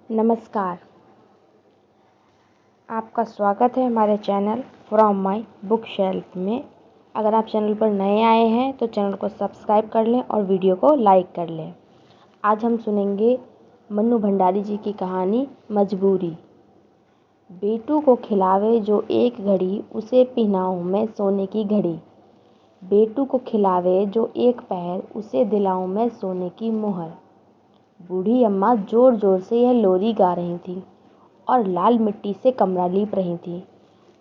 नमस्कार। आपका स्वागत है हमारे channel from my book shelf में। अगर आप चैनल पर नए आए हैं तो चैनल को सब्सक्राइब कर लें और वीडियो को लाइक कर लें। आज हम सुनेंगे मन्नू भंडारी जी की कहानी मजबूरी। बेटू को खिलावे जो एक घड़ी, उसे पिहनाऊं मैं सोने की घड़ी। बेटू को खिलावे जो एक पहर, उसे दिलाऊं मैं सोने की मोहर। बूढ़ी अम्मा जोर जोर से यह लोरी गा रही थी और लाल मिट्टी से कमरा लीप रही थी।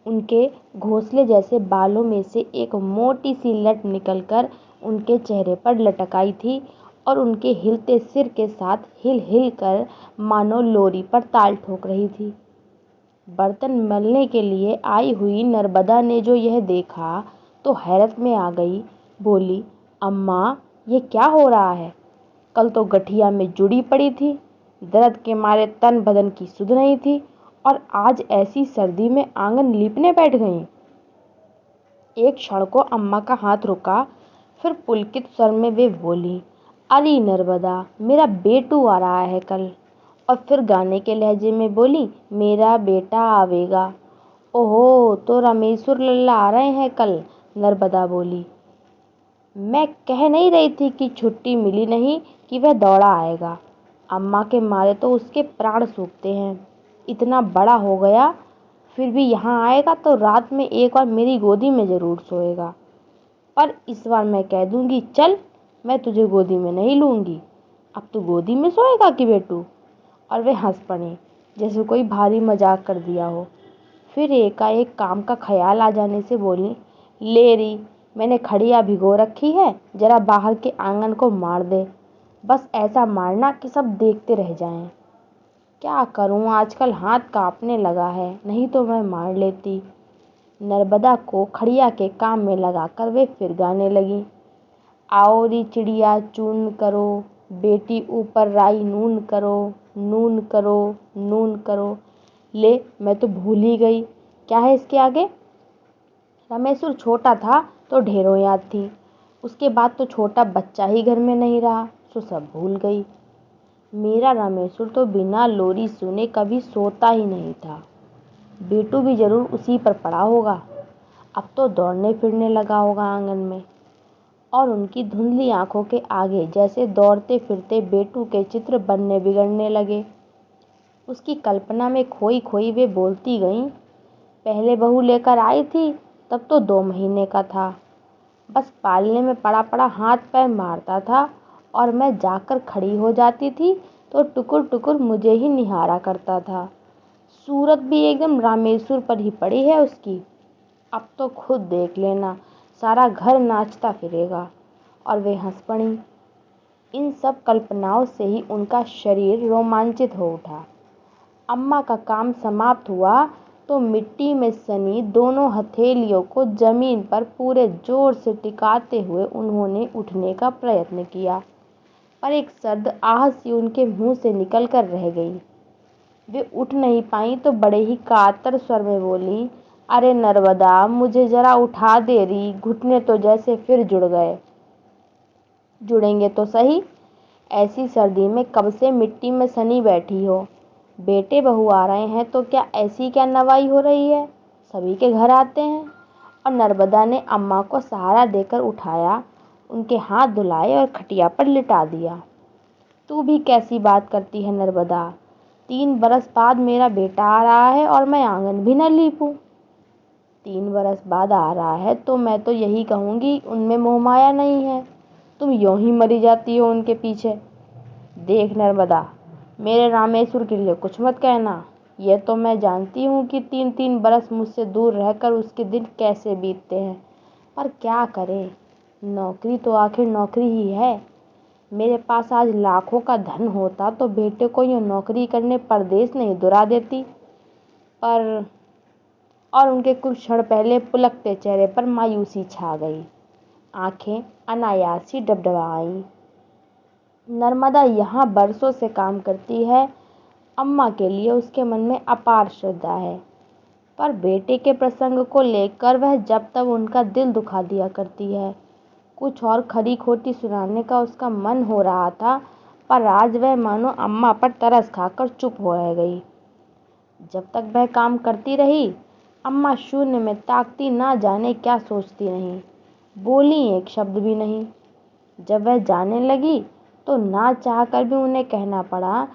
उनके घोंसले जैसे बालों में से एक मोटी सी लट निकलकर उनके चेहरे पर लटक आई थी और उनके हिलते सिर के साथ हिल हिल कर मानो लोरी पर ताल ठोक रही थी। बर्तन मलने के लिए आई हुई नर्मदा ने जो यह देखा तो हैरत में आ गई। बोली, अम्मा, ये क्या हो रहा है? कल तो गठिया में जुड़ी पड़ी थी, दर्द के मारे तन बदन की सुध नहीं थी और आज ऐसी सर्दी में आंगन लीपने बैठ गई। एक क्षण को अम्मा का हाथ रुका, फिर पुलकित स्वर में वे बोली, अरे नर्मदा, मेरा बेटू आ रहा है कल। और फिर गाने के लहजे में बोली, मेरा बेटा आवेगा। ओहो, तो रामेश्वर लल्ला आ रहे हैं कल। नर्मदा बोली, मैं कह नहीं रही थी कि छुट्टी मिली नहीं कि वह दौड़ा आएगा। अम्मा के मारे तो उसके प्राण सूखते हैं। इतना बड़ा हो गया, फिर भी यहाँ आएगा तो रात में एक बार मेरी गोदी में ज़रूर सोएगा। पर इस बार मैं कह दूंगी, चल, मैं तुझे गोदी में नहीं लूँगी। अब तू गोदी में सोएगा कि बेटू? और वे हंस पड़े, जैसे कोई भारी मजाक कर दिया हो। फिर एकाएक काम का ख्याल आ जाने से बोली, ले री, मैंने खड़िया भिगो रखी है, जरा बाहर के आंगन को मार दे। बस ऐसा मारना कि सब देखते रह जाएं। क्या करूं, आजकल हाथ कांपने लगा है, नहीं तो मैं मार लेती। नर्मदा को खड़िया के काम में लगाकर वे फिर गाने लगी, आओ री चिड़िया चून करो, बेटी ऊपर राई नून करो, नून करो, नून करो। ले, मैं तो भूल ही गई, क्या है इसके आगे? रामेश्वर छोटा था तो ढेरों याद थी, उसके बाद तो छोटा बच्चा ही घर में नहीं रहा, सो सब भूल गई। मेरा रामेश्वर तो बिना लोरी सुने कभी सोता ही नहीं था। बेटू भी जरूर उसी पर पड़ा होगा। अब तो दौड़ने फिरने लगा होगा आंगन में, और उनकी धुंधली आंखों के आगे जैसे दौड़ते फिरते बेटू के चित्र बनने बिगड़ने लगे। उसकी कल्पना में खोई खोई वे बोलती गईं, पहले बहू लेकर आई थी तब तो 2 महीने का था, बस पालने में पड़ा पड़ा हाथ पैर मारता था और मैं जाकर खड़ी हो जाती थी तो टुकुर टुकुर मुझे ही निहारा करता था। सूरत भी एकदम रामेश्वर पर ही पड़ी है उसकी। अब तो खुद देख लेना, सारा घर नाचता फिरेगा। और वे हंस पड़ी। इन सब कल्पनाओं से ही उनका शरीर रोमांचित हो उठा। अम्मा का काम समाप्त हुआ तो मिट्टी में सनी दोनों हथेलियों को जमीन पर पूरे जोर से टिकाते हुए उन्होंने उठने का प्रयत्न किया, पर एक सर्द आह सी उनके मुंह से निकल कर रह गई। वे उठ नहीं पाई तो बड़े ही कातर स्वर में बोली, अरे नर्मदा, मुझे जरा उठा दे री, घुटने तो जैसे फिर जुड़ गए। जुड़ेंगे तो सही, ऐसी सर्दी में कब से मिट्टी में सनी बैठी हो। बेटे बहू आ रहे हैं तो क्या ऐसी क्या नवाई हो रही है, सभी के घर आते हैं। और नर्मदा ने अम्मा को सहारा देकर उठाया, उनके हाथ धुलाए और खटिया पर लिटा दिया। तू भी कैसी बात करती है नर्मदा, 3 बरस बाद मेरा बेटा आ रहा है और मैं आंगन भी न लीपूं। 3 बरस बाद आ रहा है तो मैं तो यही कहूँगी, उनमें मोह माया नहीं है, तुम यूं ही मरी जाती हो उनके पीछे। देख नर्मदा, मेरे रामेश्वर के लिए कुछ मत कहना। यह तो मैं जानती हूँ कि 3-3 बरस मुझसे दूर रहकर उसके दिन कैसे बीतते हैं, पर क्या करें, नौकरी तो आखिर नौकरी ही है। मेरे पास आज लाखों का धन होता तो बेटे को यूँ नौकरी करने परदेश नहीं दुरा देती। पर और उनके कुछ क्षण पहले पुलकते चेहरे पर मायूसी छा गई, आंखें अनायास ही डबडबाईं। नर्मदा यहाँ बरसों से काम करती है, अम्मा के लिए उसके मन में अपार श्रद्धा है, पर बेटे के प्रसंग को लेकर वह जब तब उनका दिल दुखा दिया करती है। कुछ और खरी खोटी सुनाने का उसका मन हो रहा था, पर आज वह मानो अम्मा पर तरस खाकर चुप हो रह गई। जब तक वह काम करती रही, अम्मा शून्य में ताकती, ना जाने क्या सोचती रहीं। बोली एक शब्द भी नहीं। जब वह जाने लगी तो ना चाहकर भी उन्हें कहना पड़ा,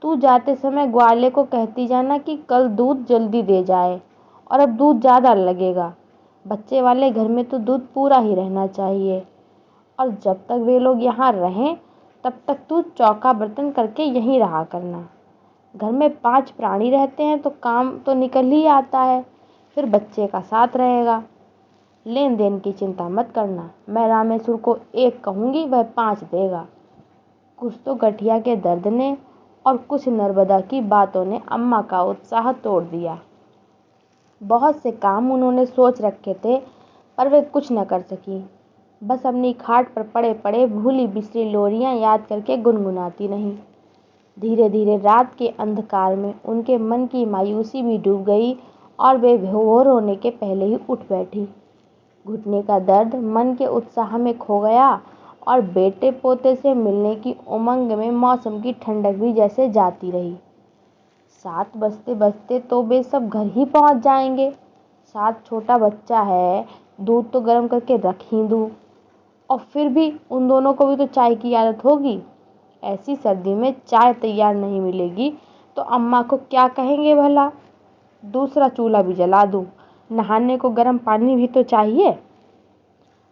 तू जाते समय ग्वाले को कहती जाना कि कल दूध जल्दी दे जाए, और अब दूध ज़्यादा लगेगा। बच्चे वाले घर में तो दूध पूरा ही रहना चाहिए, और जब तक वे लोग यहाँ रहें तब तक तू चौका बर्तन करके यहीं रहा करना। घर में 5 प्राणी रहते हैं तो काम तो निकल ही आता है, फिर बच्चे का साथ रहेगा। लेन देन की चिंता मत करना, मैं रामेश्वर को 1 कहूँगी, वह 5 देगा। कुछ तो गठिया के दर्द ने और कुछ नर्मदा की बातों ने अम्मा का उत्साह तोड़ दिया। बहुत से काम उन्होंने सोच रखे थे, पर वे कुछ न कर सकी। बस अपनी खाट पर पड़े पड़े भूली बिसरी लोरियां याद करके गुनगुनाती रहीं। धीरे धीरे रात के अंधकार में उनके मन की मायूसी भी डूब गई और वे भोर होने के पहले ही उठ बैठी। घुटने का दर्द मन के उत्साह में खो गया, और बेटे पोते से मिलने की उमंग में मौसम की ठंडक भी जैसे जाती रही। 7 बजते बजते तो वे सब घर ही पहुंच जाएंगे। साथ छोटा बच्चा है, दूध तो गर्म करके रख ही दूँ, और फिर भी उन दोनों को भी तो चाय की आदत होगी। ऐसी सर्दी में चाय तैयार नहीं मिलेगी तो अम्मा को क्या कहेंगे भला। दूसरा चूल्हा भी जला दूँ, नहाने को गर्म पानी भी तो चाहिए।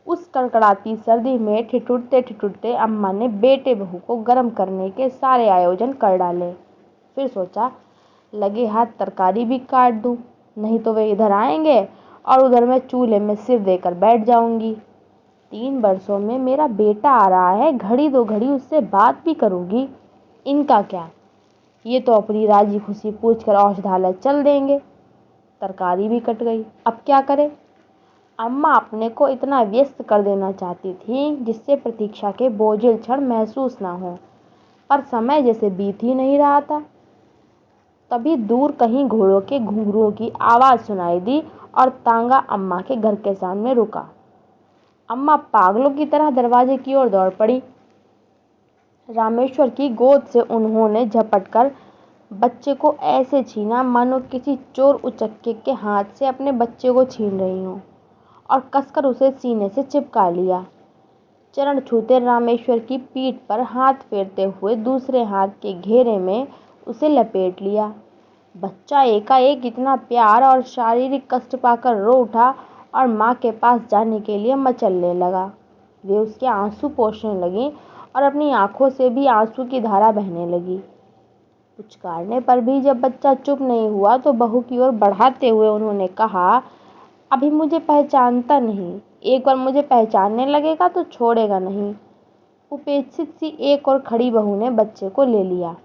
उस कड़कड़ाती सर्दी में ठिठुरते ठिठुरते अम्मा ने बेटे बहू को गर्म करने के सारे आयोजन कर डाले। फिर सोचा, लगे हाथ तरकारी भी काट दूँ, नहीं तो वे इधर आएंगे और उधर मैं चूल्हे में सिर देकर बैठ जाऊंगी। 3 वर्षों में मेरा बेटा आ रहा है, घड़ी 2 घड़ी उससे बात भी करूंगी। इनका क्या, ये तो अपनी राजी खुशी पूछकर औषधालय चल देंगे। तरकारी भी कट गई, अब क्या करे। अम्मा अपने को इतना व्यस्त कर देना चाहती थी जिससे प्रतीक्षा के बोझिल क्षण महसूस ना हो, पर समय जैसे बीत ही नहीं रहा था। तभी दूर कहीं घोड़ों के घुंघरुओं की आवाज़ सुनाई दी और तांगा अम्मा के घर के सामने रुका। अम्मा पागलों की तरह दरवाजे की ओर दौड़ पड़ी। रामेश्वर की गोद से उन्होंने झपटकर बच्चे को ऐसे छीना मानो किसी चोर उचक्के के हाथ से अपने बच्चे को छीन रही हों, और कसकर उसे सीने से चिपका लिया। चरण छूते रामेश्वर की पीठ पर हाथ फेरते हुए दूसरे हाथ के घेरे में उसे लपेट लिया। बच्चा एकाएक इतना प्यार और शारीरिक कष्ट पाकर रो उठा और माँ के पास जाने के लिए मचलने लगा। वे उसके आंसू पोंछने लगी और अपनी आंखों से भी आंसू की धारा बहने लगी। पुचकारने पर भी जब बच्चा चुप नहीं हुआ तो बहू की ओर बढ़ाते हुए उन्होंने कहा, अभी मुझे पहचानता नहीं, एक बार मुझे पहचानने लगेगा तो छोड़ेगा नहीं। उपेक्षित सी एक और खड़ी बहू ने बच्चे को ले लिया।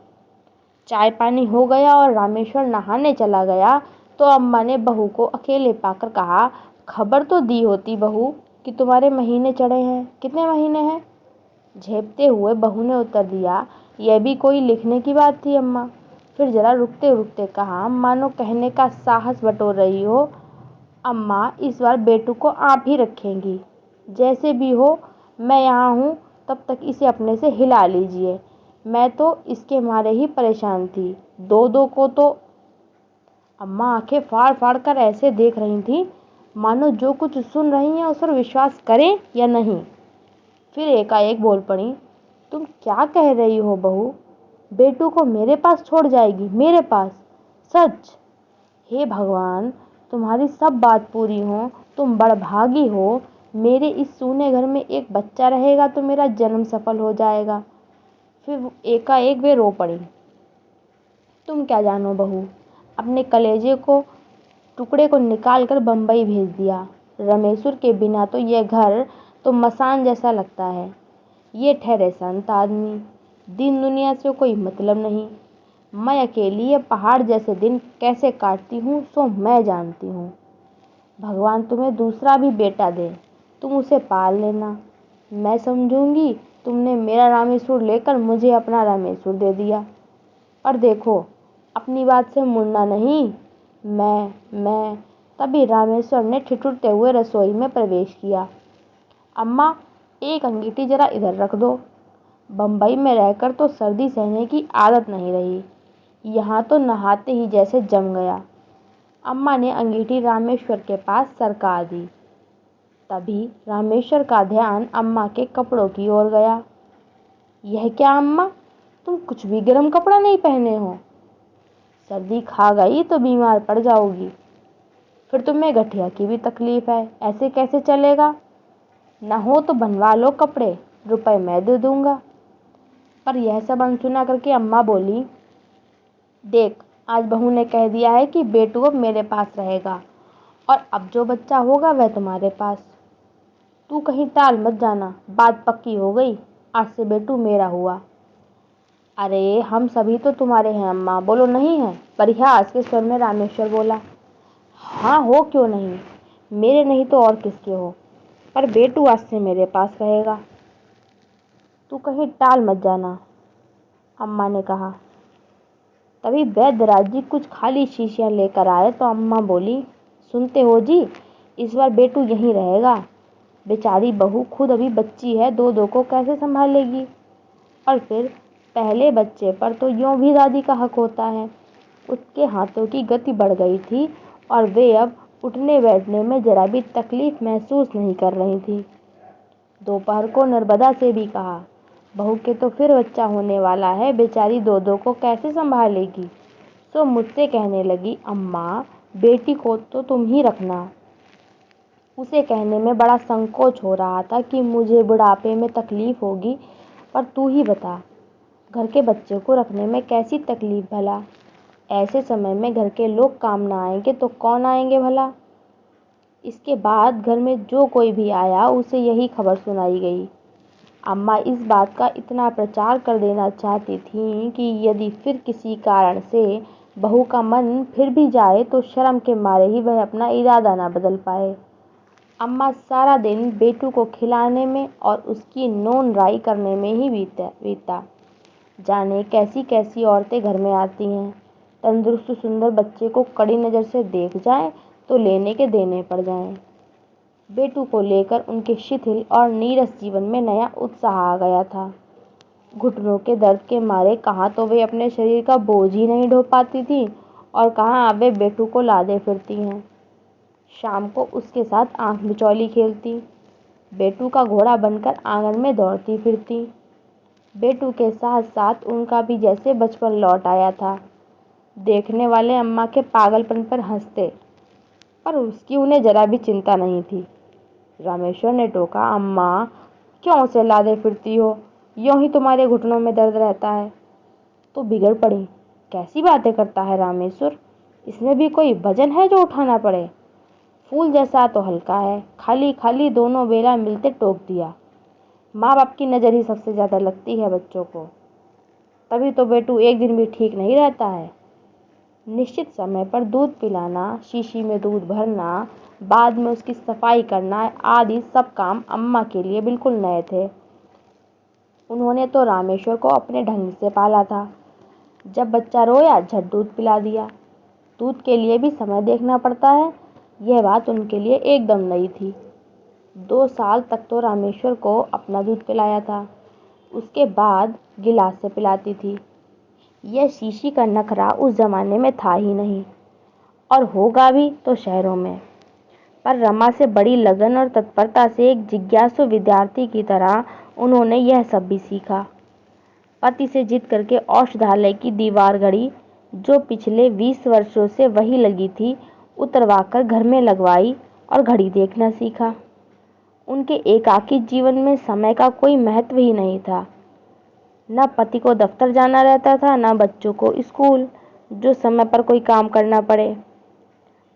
चाय पानी हो गया और रामेश्वर नहाने चला गया तो अम्मा ने बहू को अकेले पाकर कहा, खबर तो दी होती बहू कि तुम्हारे महीने चढ़े हैं। कितने महीने हैं? झेपते हुए बहू ने उत्तर दिया, यह भी कोई लिखने की बात थी अम्मा। फिर जरा रुकते रुकते कहा, मानो कहने का साहस बटोर रही हो, अम्मा इस बार बेटू को आप ही रखेंगी। जैसे भी हो, मैं यहाँ हूँ, तब तक इसे अपने से हिला लीजिए। मैं तो इसके मारे ही परेशान थी। 2-2 को तो। अम्मा आंखें फाड़ फाड़ कर ऐसे देख रही थी मानो जो कुछ सुन रही हैं उस पर विश्वास करें या नहीं। फिर एकाएक बोल पड़ी, तुम क्या कह रही हो बहू? बेटू को मेरे पास छोड़ जाएगी? मेरे पास? सच? हे भगवान, तुम्हारी सब बात पूरी हो, तुम बड़भागी हो। मेरे इस सूने घर में एक बच्चा रहेगा तो मेरा जन्म सफल हो जाएगा। फिर एकाएक वे रो पड़ी। तुम क्या जानो बहू, अपने कलेजे को टुकड़े को निकाल कर बम्बई भेज दिया। रमेश्वर के बिना तो यह घर तो मसान जैसा लगता है। ये ठहरे संत आदमी, दिन दुनिया से कोई मतलब नहीं। मैं अकेली ये पहाड़ जैसे दिन कैसे काटती हूँ सो मैं जानती हूँ। भगवान तुम्हें दूसरा भी बेटा दे, तुम उसे पाल लेना। मैं समझूंगी तुमने मेरा रामेश्वर लेकर मुझे अपना रामेश्वर दे दिया। और देखो, अपनी बात से मुड़ना नहीं। मैं तभी रामेश्वर ने ठिठुरते हुए रसोई में प्रवेश किया। अम्मा, एक अंगीठी जरा इधर रख दो। बम्बई में रहकर तो सर्दी सहने की आदत नहीं रही, यहाँ तो नहाते ही जैसे जम गया। अम्मा ने अंगीठी रामेश्वर के पास सरका दी। तभी रामेश्वर का ध्यान अम्मा के कपड़ों की ओर गया। यह क्या अम्मा, तुम कुछ भी गर्म कपड़ा नहीं पहने हो। सर्दी खा गई तो बीमार पड़ जाओगी, फिर तुम्हें गठिया की भी तकलीफ है, ऐसे कैसे चलेगा। न हो तो बनवा लो कपड़े, रुपए मैं दे दूंगा। पर यह सब अनसुना करके अम्मा बोली, देख, आज बहू ने कह दिया है कि बेटू अब मेरे पास रहेगा और अब जो बच्चा होगा वह तुम्हारे पास। तू कहीं टाल मत जाना, बात पक्की हो गई, आज से बेटू मेरा हुआ। अरे हम सभी तो तुम्हारे हैं अम्मा, बोलो नहीं है, परिहास के स्वर में रामेश्वर बोला। हाँ हो क्यों नहीं, मेरे नहीं तो और किसके हो, पर बेटू आज से मेरे पास रहेगा। तू कहीं टाल मत जाना, अम्मा ने कहा। तभी वैद्यराज जी कुछ खाली शीशियां लेकर आए तो अम्मा बोली, सुनते हो जी, इस बार बेटू यहीं रहेगा। बेचारी बहू खुद अभी बच्ची है, दो दो को कैसे संभालेगी। और फिर पहले बच्चे पर तो यूं भी दादी का हक होता है। उसके हाथों की गति बढ़ गई थी और वे अब उठने बैठने में जरा भी तकलीफ महसूस नहीं कर रही थी। दोपहर को नर्मदा से भी कहा, बहू के तो फिर बच्चा होने वाला है, बेचारी दो दो को कैसे संभालेगी। तो मुझसे कहने लगी, अम्मा बेटी को तो तुम ही रखना। उसे कहने में बड़ा संकोच हो रहा था कि मुझे बुढ़ापे में तकलीफ होगी, पर तू ही बता, घर के बच्चे को रखने में कैसी तकलीफ भला। ऐसे समय में घर के लोग काम ना आएंगे तो कौन आएंगे भला। इसके बाद घर में जो कोई भी आया उसे यही खबर सुनाई गई। अम्मा इस बात का इतना प्रचार कर देना चाहती थीं कि यदि फिर किसी कारण से बहू का मन फिर भी जाए तो शर्म के मारे ही वह अपना इरादा ना बदल पाए। अम्मा सारा दिन बेटू को खिलाने में और उसकी नोन राई करने में ही बीता। जाने कैसी कैसी औरतें घर में आती हैं, तंदुरुस्त सुंदर बच्चे को कड़ी नज़र से देख जाएं तो लेने के देने पड़ जाएं। बेटू को लेकर उनके शिथिल और नीरस जीवन में नया उत्साह आ गया था। घुटनों के दर्द के मारे कहाँ तो वे अपने शरीर का बोझ ही नहीं ढो पाती थी और कहाँ अब वे बेटू को लादे फिरती हैं। शाम को उसके साथ आंख मिचौली खेलती, बेटू का घोड़ा बनकर आंगन में दौड़ती फिरती। बेटू के साथ साथ उनका भी जैसे बचपन लौट आया था। देखने वाले अम्मा के पागलपन पर हंसते, पर उसकी उन्हें जरा भी चिंता नहीं थी। रामेश्वर ने टोका, अम्मा क्यों उसे लादे फिरती हो, यूं ही तुम्हारे घुटनों में दर्द रहता है। तो बिगड़ पड़ी, कैसी बातें करता है रामेश्वर, इसमें भी कोई वजन है जो उठाना पड़े। फूल जैसा तो हल्का है, खाली खाली दोनों बेला मिलते टोक दिया। माँ बाप की नज़र ही सबसे ज़्यादा लगती है बच्चों को, तभी तो बेटू एक दिन भी ठीक नहीं रहता है। निश्चित समय पर दूध पिलाना, शीशी में दूध भरना, बाद में उसकी सफाई करना आदि सब काम अम्मा के लिए बिल्कुल नए थे। उन्होंने तो रामेश्वर को अपने ढंग से पाला था। जब बच्चा रोया झट दूध पिला दिया। दूध के लिए भी समय देखना पड़ता है, यह बात उनके लिए एकदम नई थी। 2 साल तक तो रामेश्वर को अपना दूध पिलाया था, उसके बाद गिलास से पिलाती थी। यह शीशी का नखरा उस जमाने में था ही नहीं, और होगा भी तो शहरों में। पर रमा से बड़ी लगन और तत्परता से एक जिज्ञासु विद्यार्थी की तरह उन्होंने यह सब भी सीखा। पति से जिद करके औषधालय की दीवार घड़ी, जो पिछले 20 वर्षों से वही लगी थी, उतरवाकर घर में लगवाई और घड़ी देखना सीखा। उनके एकाकी जीवन में समय का कोई महत्व ही नहीं था। न पति को दफ्तर जाना रहता था, न बच्चों को स्कूल, जो समय पर कोई काम करना पड़े।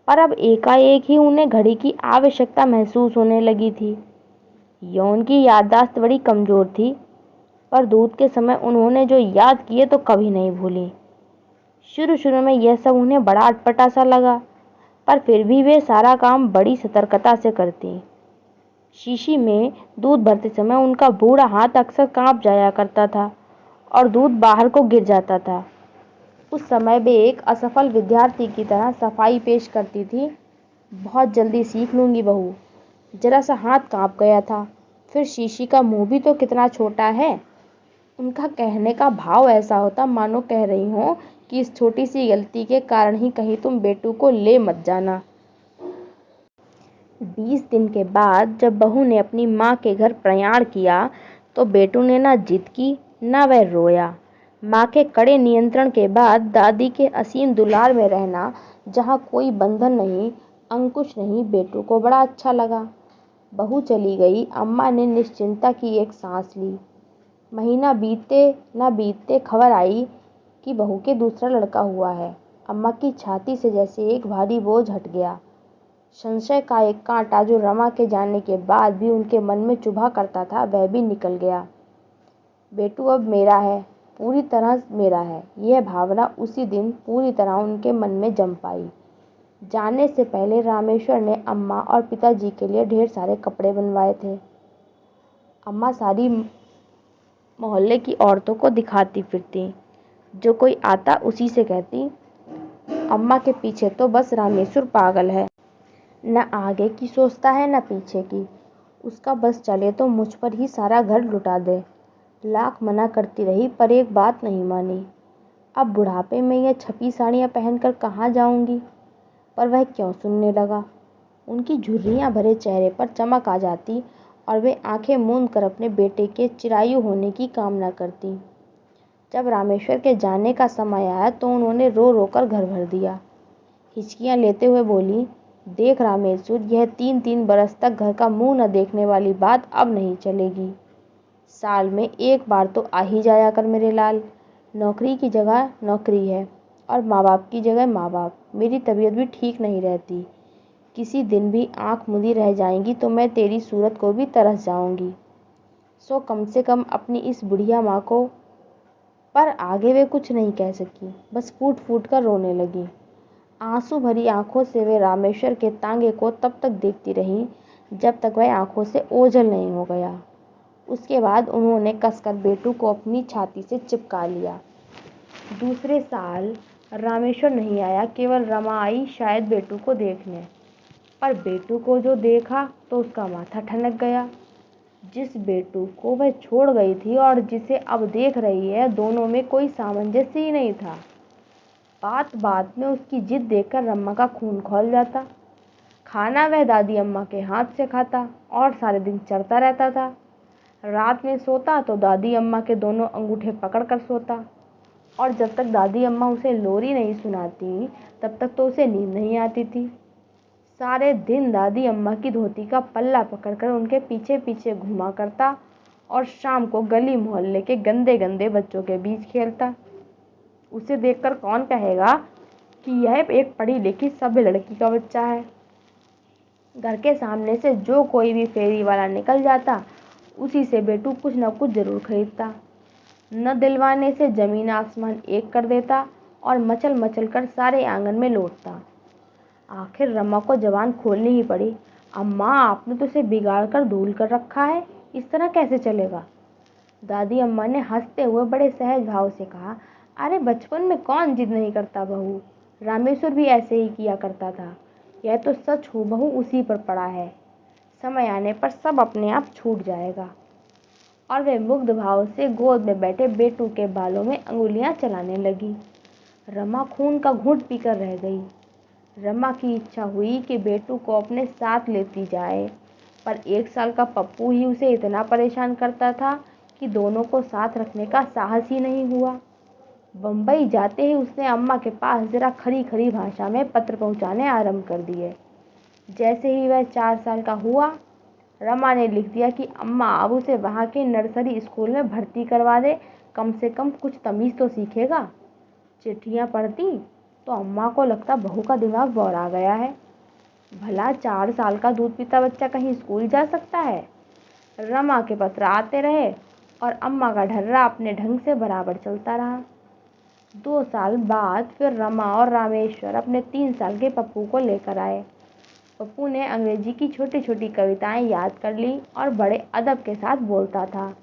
पर अब एकाएक ही उन्हें घड़ी की आवश्यकता महसूस होने लगी थी। यौन की याददाश्त बड़ी कमजोर थी, पर दूध के समय उन्होंने जो याद किए तो कभी नहीं भूली। शुरू शुरू में यह सब उन्हें बड़ा अटपटा सा लगा, पर फिर भी वे सारा काम बड़ी सतर्कता से करती। शीशी में दूध भरते समय उनका बूढ़ा हाथ अक्सर कांप जाया करता था और दूध बाहर को गिर जाता था। उस समय वे एक असफल विद्यार्थी की तरह सफाई पेश करती थी, बहुत जल्दी सीख लूँगी बहू। जरा सा हाथ कांप गया था, फिर शीशी का मुंह भी तो कितना छोटा है। उनका कहने का भाव ऐसा होता मानो कह रही हो कि इस छोटी सी गलती के कारण ही कहीं तुम बेटू को ले मत जाना। 20 दिन के बाद जब बहू ने अपनी माँ के घर प्रयाण किया तो बेटू ने ना जिद की ना वह रोया। माँ के कड़े नियंत्रण के बाद दादी के असीम दुलार में रहना, जहाँ कोई बंधन नहीं, अंकुश नहीं, बेटू को बड़ा अच्छा लगा। बहू चली गई, अम्मा ने निश्चिंता की एक सांस ली। महीना बीतते न बीतते खबर आई कि बहू के दूसरा लड़का हुआ है। अम्मा की छाती से जैसे एक भारी बोझ हट गया। संशय का एक कांटा जो रमा के जाने के बाद भी उनके मन में चुभा करता था, वह भी निकल गया। बेटू अब मेरा है, पूरी तरह मेरा है। यह भावना उसी दिन पूरी तरह उनके मन में जम पाई। जाने से पहले रामेश्वर ने अम्मा और पिताजी के लिए ढेर सारे कपड़े बनवाए थे। अम्मा सारी मोहल्ले की औरतों को दिखाती फिरती, जो कोई आता उसी से कहती, अम्मा के पीछे तो बस रामेश्वर पागल है, न आगे की सोचता है न पीछे की। उसका बस चले तो मुझ पर ही सारा घर लुटा दे। लाख मना करती रही पर एक बात नहीं मानी। अब बुढ़ापे में यह छपी साड़ियाँ पहनकर कहाँ जाऊंगी? पर वह क्यों सुनने लगा। उनकी झुर्रियाँ भरे चेहरे पर चमक आ जाती और वे आंखें मूंद कर अपने बेटे के चिरायु होने की कामना करती। जब रामेश्वर के जाने का समय आया तो उन्होंने रो रो कर घर भर दिया। हिचकियाँ लेते हुए बोली, देख रामेश्वर, यह 3-3 बरस तक घर का मुंह न देखने वाली बात अब नहीं चलेगी। साल में एक बार तो आ ही जाया कर मेरे लाल। नौकरी की जगह नौकरी है और माँ बाप की जगह माँ बाप। मेरी तबीयत भी ठीक नहीं रहती। किसी दिन भी आंख मुदी रह जाएंगी तो मैं तेरी सूरत को भी तरस जाऊंगी। सो कम से कम अपनी इस बुढ़िया माँ को। पर आगे वे कुछ नहीं कह सकी, बस फूट फूट कर रोने लगी। आंसू भरी आंखों से वे रामेश्वर के तांगे को तब तक देखती रहीं जब तक वह आंखों से ओझल नहीं हो गया। उसके बाद उन्होंने कसकर बेटू को अपनी छाती से चिपका लिया। दूसरे साल रामेश्वर नहीं आया, केवल रमा आई, शायद बेटू को देखने। पर बेटू को जो देखा तो उसका माथा ठनक गया। जिस बेटू को वह छोड़ गई थी और जिसे अब देख रही है, दोनों में कोई सामंजस्य ही नहीं था। बात बात में उसकी जिद देखकर रमा का खून खौल जाता। खाना वह दादी अम्मा के हाथ से खाता और सारे दिन चरता रहता था। रात में सोता तो दादी अम्मा के दोनों अंगूठे पकड़ कर सोता, और जब तक दादी अम्मा उसे लोरी नहीं सुनाती तब तक तो उसे नींद नहीं आती थी। सारे दिन दादी अम्मा की धोती का पल्ला पकड़कर उनके पीछे पीछे घुमा करता और शाम को गली मोहल्ले के गंदे गंदे बच्चों के बीच खेलता। उसे देखकर कौन कहेगा कि यह एक पढ़ी लिखी सभ्य लड़की का बच्चा है। घर के सामने से जो कोई भी फेरी वाला निकल जाता, उसी से बेटू कुछ न कुछ जरूर खरीदता। न दिलवाने से जमीन आसमान एक कर देता और मचल मचल कर सारे आंगन में लौटता। आखिर रमा को जबान खोलनी ही पड़ी। अम्मा, आपने तो उसे बिगाड़ कर धूल कर रखा है, इस तरह कैसे चलेगा? दादी अम्मा ने हंसते हुए बड़े सहज भाव से कहा, अरे बचपन में कौन जिद नहीं करता बहू, रामेश्वर भी ऐसे ही किया करता था। यह तो सच हूबहू उसी पर पड़ा है। समय आने पर सब अपने आप छूट जाएगा। और वे मुग्ध भाव से गोद में बैठे बेटू के बालों में अंगुलियां चलाने लगी। रमा खून का घूंट पीकर रह गई। रमा की इच्छा हुई कि बेटू को अपने साथ लेती जाए, पर 1 साल का पप्पू ही उसे इतना परेशान करता था कि दोनों को साथ रखने का साहस ही नहीं हुआ। बम्बई जाते ही उसने अम्मा के पास जरा खरी खरी भाषा में पत्र पहुंचाने आरंभ कर दिए। जैसे ही वह 4 साल का हुआ, रमा ने लिख दिया कि अम्मा अब उसे वहाँ के नर्सरी स्कूल में भर्ती करवा दे, कम से कम कुछ तमीज़ तो सीखेगा। चिट्ठियाँ पढ़ती तो अम्मा को लगता बहू का दिमाग बौरा गया है। भला 4 साल का दूध पीता बच्चा कहीं स्कूल जा सकता है? रमा के पत्र आते रहे और अम्मा का ढर्रा अपने ढंग से बराबर चलता रहा। 2 साल बाद फिर रमा और रामेश्वर अपने 3 साल के पप्पू को लेकर आए। पप्पू ने अंग्रेजी की छोटी छोटी कविताएं याद कर ली और बड़े अदब के साथ बोलता था।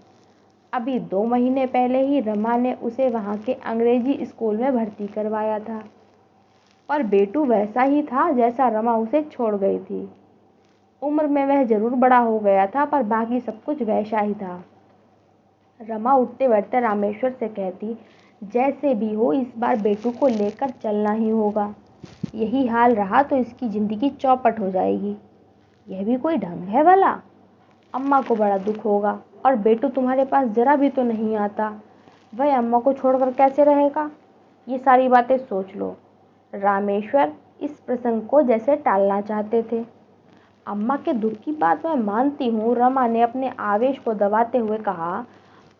अभी 2 महीने पहले ही रमा ने उसे वहाँ के अंग्रेजी स्कूल में भर्ती करवाया था। पर बेटू वैसा ही था जैसा रमा उसे छोड़ गई थी। उम्र में वह जरूर बड़ा हो गया था, पर बाकी सब कुछ वैसा ही था। रमा उठते बैठते रामेश्वर से कहती, जैसे भी हो इस बार बेटू को लेकर चलना ही होगा। यही हाल रहा तो इसकी जिंदगी चौपट हो जाएगी। यह भी कोई ढंग है भला? अम्मा को बड़ा दुख होगा और बेटू तुम्हारे पास जरा भी तो नहीं आता। वह अम्मा को छोड़कर कैसे रहेगा? ये सारी बातें सोच लो। रामेश्वर इस प्रसंग को जैसे टालना चाहते थे। अम्मा के दुख की बात मैं मानती हूँ, रमा ने अपने आवेश को दबाते हुए कहा,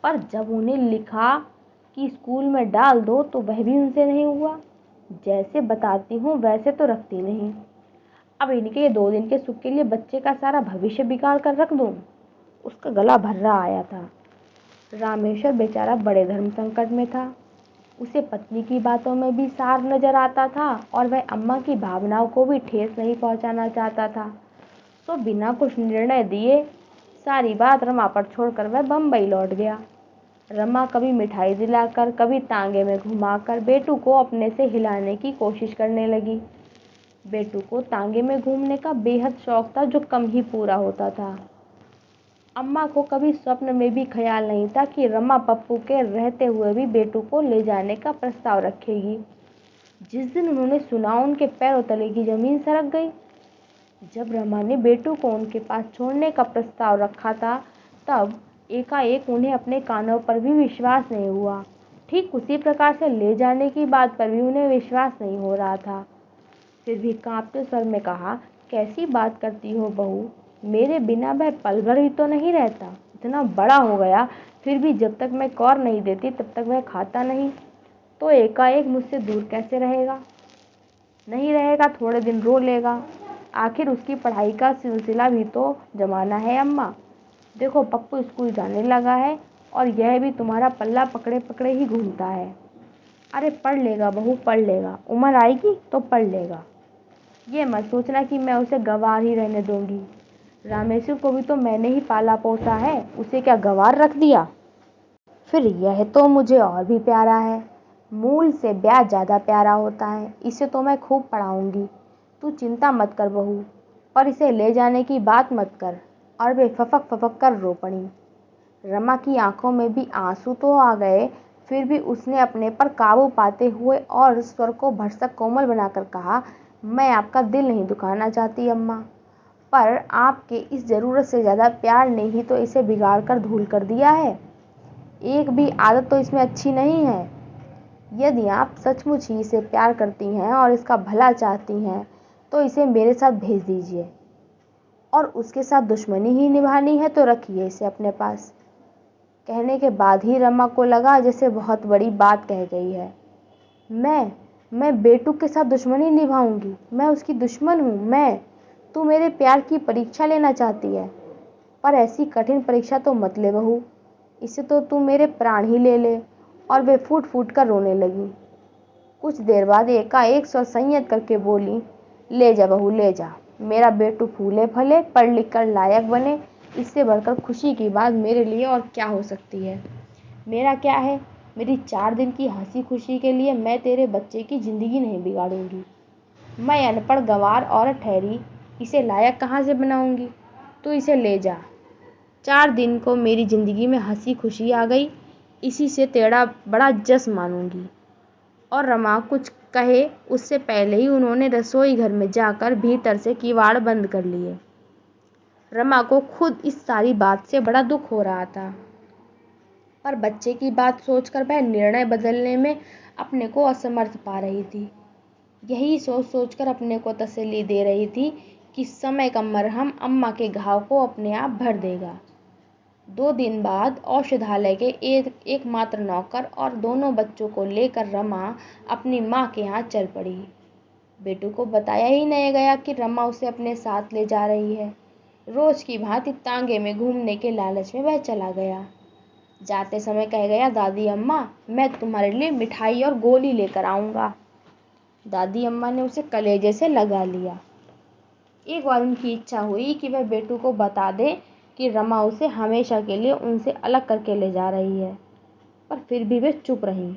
पर जब उन्हें लिखा कि स्कूल में डाल दो तो वह भी उनसे नहीं हुआ। जैसे बताती हूँ वैसे तो रखती नहीं। अब इनके 2 दिन के सुख के लिए बच्चे का सारा भविष्य बिगाड़ कर रख दूँ। उसका गला भर्रा आया था। रामेश्वर बेचारा बड़े धर्म संकट में था। उसे पत्नी की बातों में भी सार नजर आता था और वह अम्मा की भावनाओं को भी ठेस नहीं पहुंचाना चाहता था। तो बिना कुछ निर्णय दिए सारी बात रमा पर छोड़कर वह बम्बई लौट गया। रमा कभी मिठाई दिलाकर, कभी तांगे में घुमाकर बेटू को अपने से हिलाने की कोशिश करने लगी। बेटू को तांगे में घूमने का बेहद शौक था, जो कम ही पूरा होता था। अम्मा को कभी स्वप्न में भी ख्याल नहीं था कि रमा पप्पू के रहते हुए भी बेटू को ले जाने का प्रस्ताव रखेगी। जिस दिन उन्होंने सुना, उनके पैरों तले की जमीन सरक गई। जब रमा ने बेटू को उनके पास छोड़ने का प्रस्ताव रखा था, तब एकाएक उन्हें अपने कानों पर भी विश्वास नहीं हुआ। ठीक उसी प्रकार से ले जाने की बात पर भी उन्हें विश्वास नहीं हो रहा था। फिर भी कांपते स्वर में कहा, कैसी बात करती हो बहू? मेरे बिना वह पल भर भी तो नहीं रहता। इतना बड़ा हो गया, फिर भी जब तक मैं कौर नहीं देती तब तक वह खाता नहीं, तो एकाएक मुझसे दूर कैसे रहेगा? नहीं रहेगा, थोड़े दिन रो लेगा। आखिर उसकी पढ़ाई का सिलसिला भी तो जमाना है अम्मा। देखो पप्पू स्कूल जाने लगा है और यह भी तुम्हारा पल्ला पकड़े पकड़े ही घूमता है। अरे पढ़ लेगा बहू, पढ़ लेगा, उम्र आएगी तो पढ़ लेगा। ये मत सोचना कि मैं उसे गंवार ही रहने दूंगी। रामेश्वर को भी तो मैंने ही पाला पोसा है, उसे क्या गंवार रख दिया? फिर यह तो मुझे और भी प्यारा है। मूल से ब्याज ज्यादा प्यारा होता है। इसे तो मैं खूब पढ़ाऊंगी। तू चिंता मत कर बहू, पर इसे ले जाने की बात मत कर। और वे फपक फपक कर रो पड़ी। रमा की आंखों में भी आंसू तो आ गए, फिर भी उसने अपने पर काबू पाते हुए और स्वर को भरसक कोमल बनाकर कहा, मैं आपका दिल नहीं दुखाना चाहती अम्मा, पर आपके इस ज़रूरत से ज़्यादा प्यार ने ही तो इसे बिगाड़ कर धूल कर दिया है। एक भी आदत तो इसमें अच्छी नहीं है। यदि आप सचमुच ही इसे प्यार करती हैं और इसका भला चाहती हैं, तो इसे मेरे साथ भेज दीजिए। और उसके साथ दुश्मनी ही निभानी है तो रखिए इसे अपने पास। कहने के बाद ही रमा को लगा जैसे बहुत बड़ी बात कह गई है। मैं बेटू के साथ दुश्मनी निभाऊंगी? मैं उसकी दुश्मन हूँ? मैं? तू मेरे प्यार की परीक्षा लेना चाहती है, पर ऐसी कठिन परीक्षा तो मत ले बहू। इसे तो तू मेरे प्राण ही ले ले। और वे फूट फूट कर रोने लगी। कुछ देर बाद एकाएक स्वर संयत करके बोली, ले जा बहू ले जा। मेरा बेटू फूले फले, पढ़ लिख कर लायक बने। इससे बढ़कर खुशी की बात मेरे लिए और क्या हो सकती है? मेरा क्या है? मेरी 4 दिन की हंसी खुशी के लिए मैं तेरे बच्चे की जिंदगी नहीं बिगाड़ूंगी। मैं अनपढ़ गंवार औरत ठहरी, इसे लायक कहाँ से बनाऊंगी? तू इसे ले जा। 4 दिन को मेरी जिंदगी में हंसी खुशी आ गई, इसी से तेरा बड़ा जश्न मानूंगी। और रमा कुछ कहे उससे पहले ही उन्होंने रसोई घर में जाकर भीतर से किवाड़ बंद कर लिए। रमा को खुद इस सारी बात से बड़ा दुख हो रहा था, पर बच्चे की बात सोचकर वह निर्णय बदलने में अपने को असमर्थ पा रही थी। यही सोच सोचकर अपने को तसल्ली दे रही थी कि समय का मरहम अम्मा के घाव को अपने आप भर देगा। 2 दिन बाद औषधालय के एकमात्र नौकर और दोनों बच्चों को लेकर रमा अपनी माँ के यहाँ चल पड़ी। बेटू को बताया ही नहीं गया कि रमा उसे अपने साथ ले जा रही है। रोज की भांति तांगे में घूमने के लालच में वह चला गया। जाते समय कह गया, दादी अम्मा मैं तुम्हारे लिए मिठाई और गोली लेकर आऊँगा। दादी अम्मा ने उसे कलेजे से लगा लिया। एक बार उनकी इच्छा हुई कि वह बेटू को बता दे कि रमा उसे हमेशा के लिए उनसे अलग करके ले जा रही है, पर फिर भी वे चुप रहीं।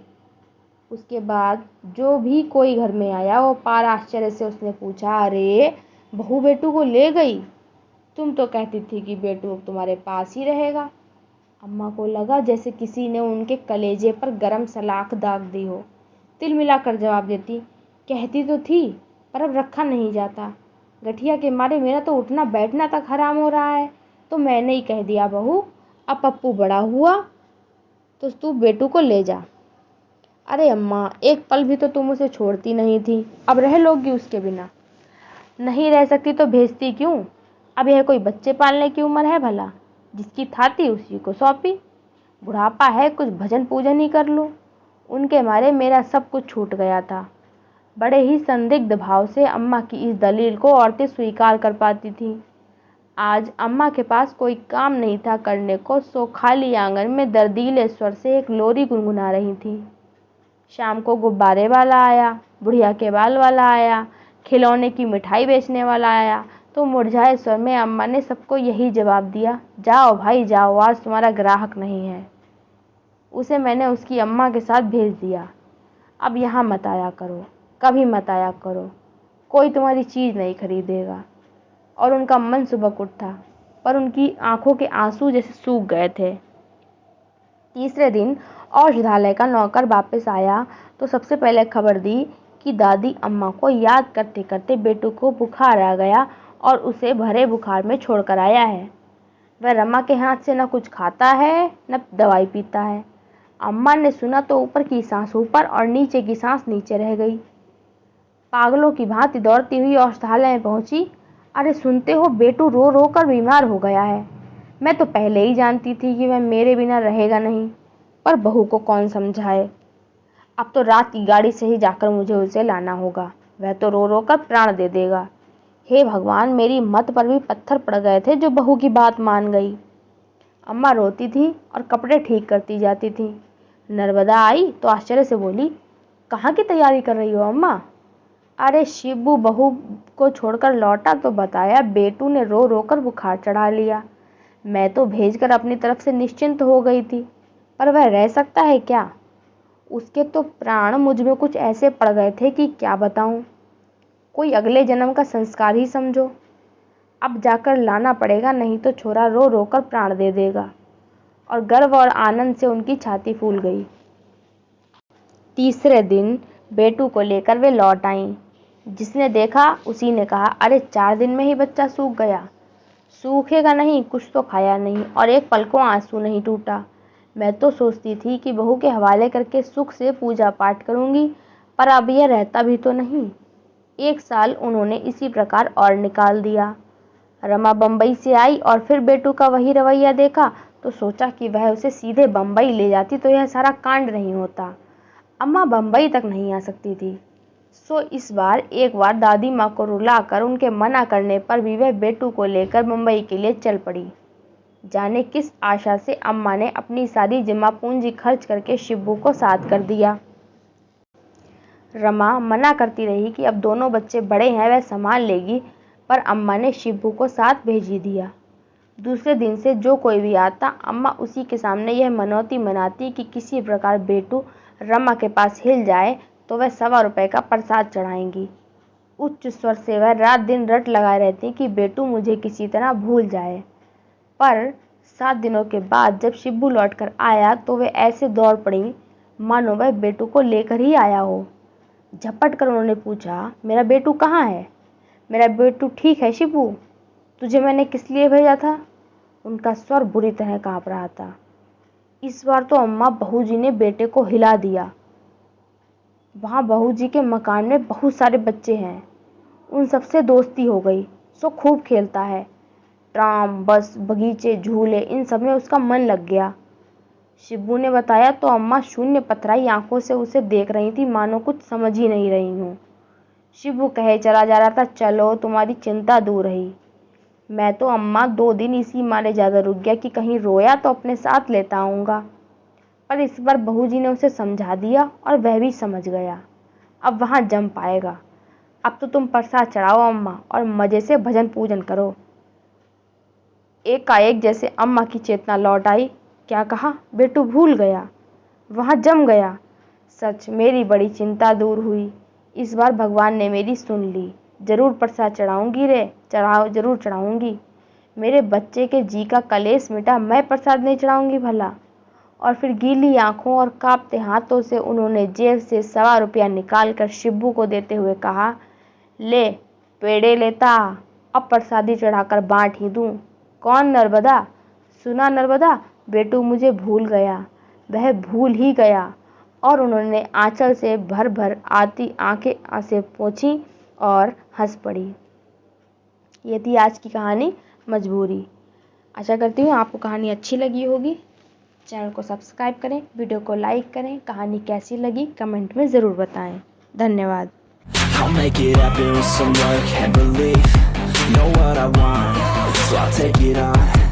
उसके बाद जो भी कोई घर में आया वो पार आश्चर्य से उसने पूछा, अरे बहू बेटू को ले गई? तुम तो कहती थी कि बेटू तुम्हारे पास ही रहेगा। अम्मा को लगा जैसे किसी ने उनके कलेजे पर गरम सलाख दाग दी हो। तिल मिलाकर जवाब देती, कहती तो थी पर अब रखा नहीं जाता। गठिया के मारे मेरा तो उठना बैठना तक हराम हो रहा है। तो मैंने ही कह दिया बहू, अब पप्पू बड़ा हुआ तो तू बेटू को ले जा। अरे अम्मा, एक पल भी तो तुम उसे छोड़ती नहीं थी, अब रह लोगी उसके बिना? नहीं रह सकती तो भेजती क्यों? अब यह कोई बच्चे पालने की उम्र है भला? जिसकी थाती उसी को सौंपी। बुढ़ापा है, कुछ भजन पूजन ही कर लूं। उनके मारे मेरा सब कुछ छूट गया था। बड़े ही संदिग्ध भाव से अम्मा की इस दलील को औरतें स्वीकार कर पाती थीं। आज अम्मा के पास कोई काम नहीं था करने को, सो खाली आंगन में दर्दीले स्वर से एक लोरी गुनगुना रही थी। शाम को गुब्बारे वाला आया, बुढ़िया के बाल वाला आया, खिलौने की मिठाई बेचने वाला आया, तो मुरझाए स्वर में अम्मा ने सबको यही जवाब दिया, जाओ भाई जाओ, आज तुम्हारा ग्राहक नहीं है। उसे मैंने उसकी अम्मा के साथ भेज दिया। अब यहाँ मत आया करो, कभी मत आया करो, कोई तुम्हारी चीज़ नहीं खरीदेगा। और उनका मन सुबक उठा, पर उनकी आंखों के आंसू जैसे सूख गए थे। तीसरे दिन औषधालय का नौकर वापस आया तो सबसे पहले खबर दी कि दादी अम्मा को याद करते करते बेटू को बुखार आ गया और उसे भरे बुखार में छोड़कर आया है। वह रमा के हाथ से न कुछ खाता है न दवाई पीता है। अम्मा ने सुना तो ऊपर की सांस ऊपर और नीचे की सांस नीचे रह गई। पागलों की भांति दौड़ती हुई औषधालय में पहुंची। अरे सुनते हो, बेटू रो रो कर बीमार हो गया है। मैं तो पहले ही जानती थी कि वह मेरे बिना रहेगा नहीं, पर बहू को कौन समझाए। अब तो रात की गाड़ी से ही जाकर मुझे उसे लाना होगा, वह तो रो रो कर प्राण दे देगा। हे भगवान, मेरी मत पर भी पत्थर पड़ गए थे जो बहू की बात मान गई। अम्मा रोती थी और कपड़े ठीक करती जाती थी। नर्मदा आई तो आश्चर्य से बोली, कहाँ की तैयारी कर रही हो अम्मा? अरे शिबू बहू को छोड़कर लौटा तो बताया बेटू ने रो रो कर बुखार चढ़ा लिया। मैं तो भेजकर अपनी तरफ से निश्चिंत हो गई थी, पर वह रह सकता है क्या? उसके तो प्राण मुझ में कुछ ऐसे पड़ गए थे कि क्या बताऊं। कोई अगले जन्म का संस्कार ही समझो। अब जाकर लाना पड़ेगा, नहीं तो छोरा रो रो कर प्राण दे देगा। और गर्व और आनंद से उनकी छाती फूल गई। तीसरे दिन बेटू को लेकर वे लौट आईं। जिसने देखा उसी ने कहा, अरे 4 दिन में ही बच्चा सूख गया। सूखेगा नहीं, कुछ तो खाया नहीं और एक पल को आंसू नहीं टूटा। मैं तो सोचती थी कि बहू के हवाले करके सुख से पूजा पाठ करूंगी, पर अब यह रहता भी तो नहीं। 1 साल उन्होंने इसी प्रकार और निकाल दिया। रमा बम्बई से आई और फिर बेटू का वही रवैया देखा तो सोचा कि वह उसे सीधे बम्बई ले जाती तो यह सारा कांड नहीं होता। अम्मा बम्बई तक नहीं आ सकती थी, सो इस बार एक बार दादी माँ को रुलाकर उनके मना करने पर भी वह बेटू को लेकर मुंबई के लिए चल पड़ी। जाने किस आशा से अम्मा ने अपनी सारी जमा पूंजी खर्च करके शिब्बू को साथ कर दिया। रमा मना करती रही कि अब दोनों बच्चे बड़े हैं, वह संभाल लेगी, पर अम्मा ने शिब्बू को साथ भेज ही दिया। दूसरे दिन से जो कोई भी आता अम्मा उसी के सामने यह मनौती मनाती कि किसी प्रकार बेटू रमा के पास हिल जाए तो वह 1.25 रुपये का प्रसाद चढ़ाएंगी। उच्च स्वर से वह रात दिन रट लगाए रहती कि बेटू मुझे किसी तरह भूल जाए। पर 7 दिनों के बाद जब शिब्बू लौटकर आया तो वे ऐसे दौड़ पड़ी मानो वह बेटू को लेकर ही आया हो। झपट कर उन्होंने पूछा, मेरा बेटू कहाँ है? मेरा बेटू ठीक है शिब्बू? तुझे मैंने किस लिए भेजा था? उनका स्वर बुरी तरह कांप रहा था। इस बार तो अम्मा बहूजी ने बेटे को हिला दिया। वहाँ बहूजी के मकान में बहुत सारे बच्चे हैं, उन सबसे दोस्ती हो गई, सो खूब खेलता है। ट्राम, बस, बगीचे, झूले, इन सब में उसका मन लग गया। शिब्बू ने बताया तो अम्मा शून्य पथराई आंखों से उसे देख रही थी मानो कुछ समझ ही नहीं रही हूँ। शिब्बू कहे चला जा रहा था, चलो तुम्हारी चिंता दूर रही। मैं तो अम्मा 2 दिन इसी मारे ज़्यादा रुक गया कि कहीं रोया तो अपने साथ लेता आऊँगा, पर इस बार बहूजी ने उसे समझा दिया और वह भी समझ गया। अब वहाँ जम पाएगा। अब तो तुम प्रसाद चढ़ाओ अम्मा और मज़े से भजन पूजन करो। एकाएक जैसे अम्मा की चेतना लौट आई। क्या कहा? बेटू भूल गया, वहाँ जम गया। सच, मेरी बड़ी चिंता दूर हुई। इस बार भगवान ने मेरी सुन ली। जरूर प्रसाद चढ़ाऊंगी रे, जरूर चढ़ाऊंगी। मेरे बच्चे के जी का कलेश मिटा, मैं प्रसाद नहीं चढ़ाऊंगी भला। और फिर गीली आंखों और कांपते हाथों से उन्होंने जेब से 1.25 रुपया निकालकर शिब्बू को देते हुए कहा, ले पेड़े लेता, अब प्रसादी चढ़ाकर बांट ही दूं। कौन नर्मदा? सुना नर्मदा, बेटू मुझे भूल गया। वह भूल ही गया। और उन्होंने आंचल से भर भर आती आंखें आंसें पोंछी और हंस पड़ी। ये थी आज की कहानी मजबूरी। आशा करती हूँ आपको कहानी अच्छी लगी होगी। चैनल को सब्सक्राइब करें, वीडियो को लाइक करें, कहानी कैसी लगी कमेंट में ज़रूर बताएं। धन्यवाद। I'll make it happen with some work and belief. Know what I want, so I'll take it on.